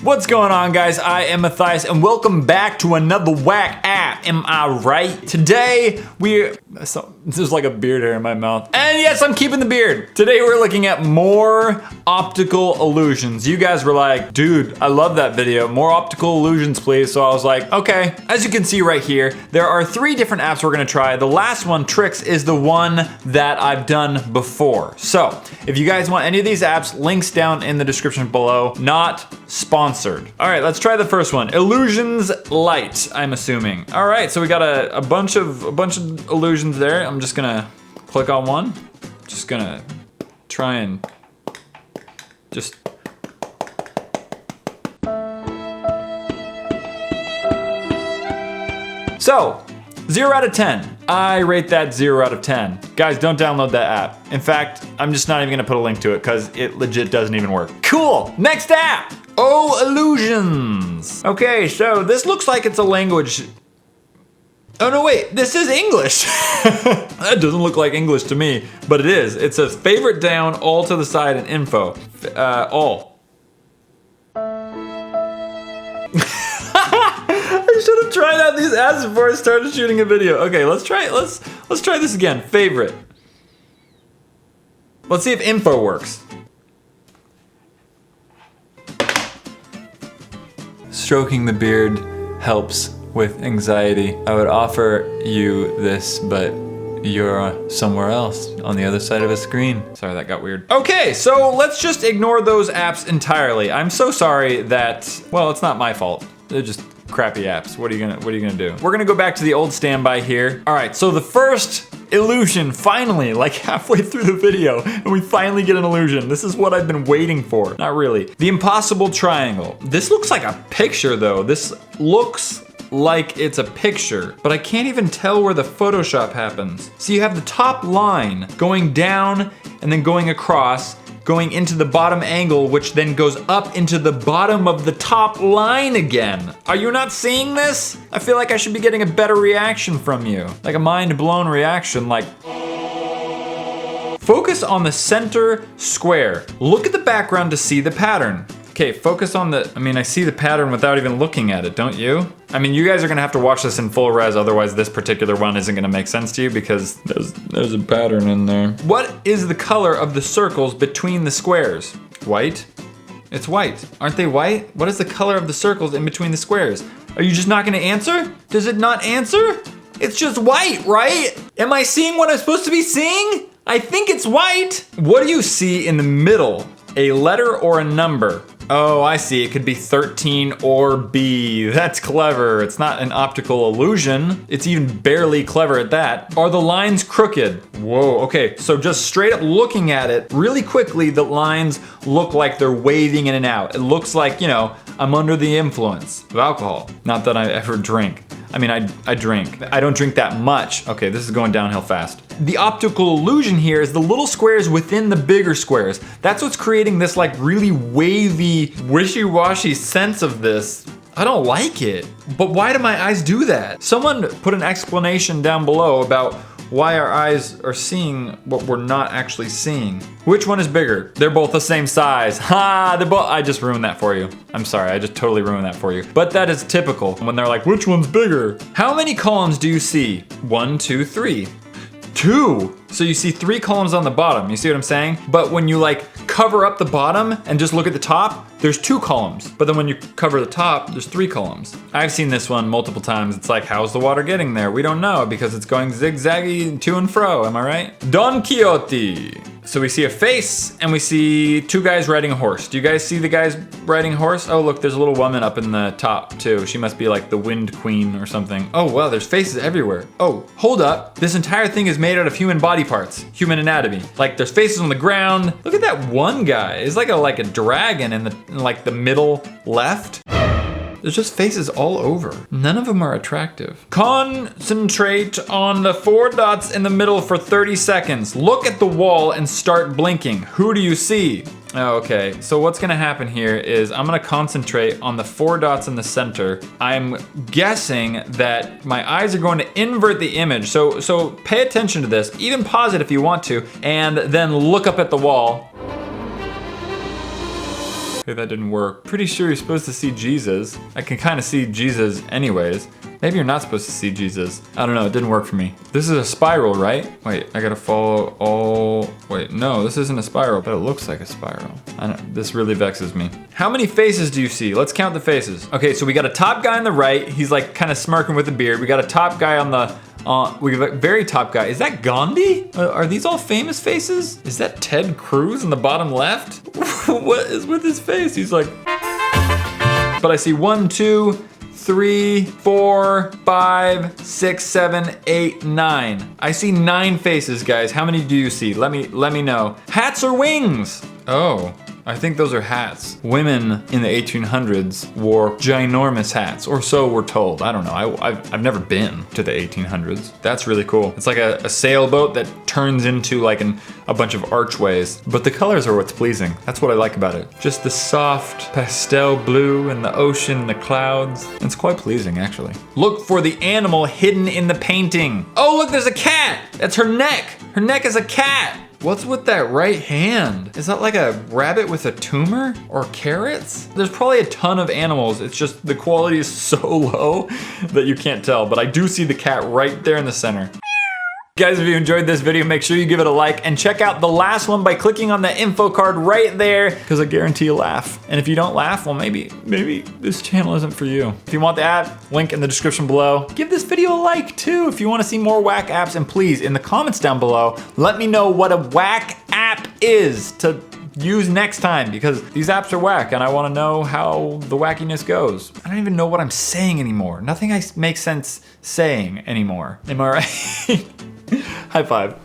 What's going on, guys? I am Matthias and welcome back to another whack app. Am I right? Today there's like a beard hair in my mouth. And yes, I'm keeping the beard. Today we're looking at more optical illusions. You guys were like, dude, I love that video. More optical illusions, please. So I was like, okay. As you can see right here, there are 3 different apps we're gonna try. The last one, Tricks, is the one that I've done before. So if you guys want any of these apps, links down in the description below. Not sponsored. All right, let's try the first one. Illusions Light, I'm assuming. All right, so we got a bunch of illusions there. I'm just gonna click on one. Just gonna try and just. So, 0 out of 10. I rate that 0 out of 10. Guys, don't download that app. In fact, I'm just not even gonna put a link to it because it legit doesn't even work. Cool, next app. Oh, illusions. Okay, so this looks like it's a language. Oh no, wait, this is English. That doesn't look like English to me, but it is. It says favorite down, all to the side, and info. All. I should have tried out these apps before I started shooting a video. Okay, let's try this again. Favorite. Let's see if info works. Stroking the beard helps with anxiety. I would offer you this, but you're somewhere else on the other side of a screen. Sorry, that got weird. Okay, so let's just ignore those apps entirely. I'm so sorry that, well, it's not my fault. They're just crappy apps. What are you gonna do? We're gonna go back to the old standby here. All right, so the first illusion, finally, like halfway through the video, and we finally get an illusion. This is what I've been waiting for. Not really. The impossible triangle. This looks like a picture though. This looks like it's a picture, but I can't even tell where the Photoshop happens. So you have the top line going down and then going across, going into the bottom angle, which then goes up into the bottom of the top line again. Are you not seeing this? I feel like I should be getting a better reaction from you. Like a mind-blown reaction, like. Focus on the center square. Look at the background to see the pattern. Okay, focus on the, I see the pattern without even looking at it, don't you? You guys are gonna have to watch this in full res, otherwise this particular one isn't gonna make sense to you because there's a pattern in there. What is the color of the circles between the squares? White? It's white. Aren't they white? What is the color of the circles in between the squares? Are you just not gonna answer? Does it not answer? It's just white, right? Am I seeing what I'm supposed to be seeing? I think it's white. What do you see in the middle? A letter or a number? Oh, I see. It could be 13 or B. That's clever. It's not an optical illusion. It's even barely clever at that. Are the lines crooked? Whoa, okay. So just straight up looking at it, really quickly, the lines look like they're waving in and out. It looks like, I'm under the influence of alcohol. Not that I ever drink. I drink. I don't drink that much. Okay, this is going downhill fast. The optical illusion here is the little squares within the bigger squares. That's what's creating this like really wavy, wishy-washy sense of this. I don't like it. But why do my eyes do that? Someone put an explanation down below about why our eyes are seeing what we're not actually seeing. Which one is bigger? They're both the same size. Ha, I just ruined that for you. I'm sorry, I just totally ruined that for you. But that is typical when they're like, which one's bigger? How many columns do you see? 1, 2, 3. 2. So you see 3 columns on the bottom, you see what I'm saying? But when you like cover up the bottom and just look at the top, there's 2 columns. But then when you cover the top, there's 3 columns. I've seen this one multiple times. It's like, how's the water getting there? We don't know because it's going zigzaggy to and fro, am I right? Don Quixote. So we see a face and we see 2 guys riding a horse. Do you guys see the guys riding a horse? Oh look, there's a little woman up in the top too. She must be like the wind queen or something. Oh wow, there's faces everywhere. Oh, hold up. This entire thing is made out of human body parts, human anatomy. Like there's faces on the ground. Look at that one guy. It's like a dragon in the middle left. There's just faces all over. None of them are attractive. Concentrate on the 4 dots in the middle for 30 seconds. Look at the wall and start blinking. Who do you see? Okay, so what's gonna happen here is I'm gonna concentrate on the 4 dots in the center. I'm guessing that my eyes are going to invert the image. So pay attention to this, even pause it if you want to, and then look up at the wall. Okay, that didn't work. Pretty sure you're supposed to see Jesus. I can kind of see Jesus anyways. Maybe you're not supposed to see Jesus. I don't know, it didn't work for me. This is a spiral, right? Wait, I gotta follow all... Wait, no, this isn't a spiral, but it looks like a spiral. This really vexes me. How many faces do you see? Let's count the faces. Okay, so we got a top guy on the right. He's like kind of smirking with a beard. We got a top guy on the... we have a very top guy. Is that Gandhi? Are these all famous faces? Is that Ted Cruz in the bottom left? What is with his face? He's like... But I see 1, 2, 3, 4, 5, 6, 7, 8, 9. I see 9 faces, guys. How many do you see? Let me know. Hats or wings? Oh, I think those are hats. Women in the 1800s wore ginormous hats, or so we're told. I don't know. I've never been to the 1800s. That's really cool. It's like a sailboat that turns into like a bunch of archways, but the colors are what's pleasing. That's what I like about it. Just the soft pastel blue and the ocean and the clouds. It's quite pleasing, actually. Look for the animal hidden in the painting. Oh, look, there's a cat. That's her neck. Her neck is a cat. What's with that right hand? Is that like a rabbit with a tumor or carrots? There's probably a ton of animals. It's just the quality is so low that you can't tell, but I do see the cat right there in the center. Guys, if you enjoyed this video, make sure you give it a like and check out the last one by clicking on the info card right there, because I guarantee you'll laugh. And if you don't laugh, well, maybe this channel isn't for you. If you want the app, link in the description below. Give this video a like too if you want to see more whack apps, and please, in the comments down below, let me know what a whack app is to use next time, because these apps are whack and I want to know how the wackiness goes. I don't even know what I'm saying anymore. Nothing makes sense saying anymore. Am I right? High five.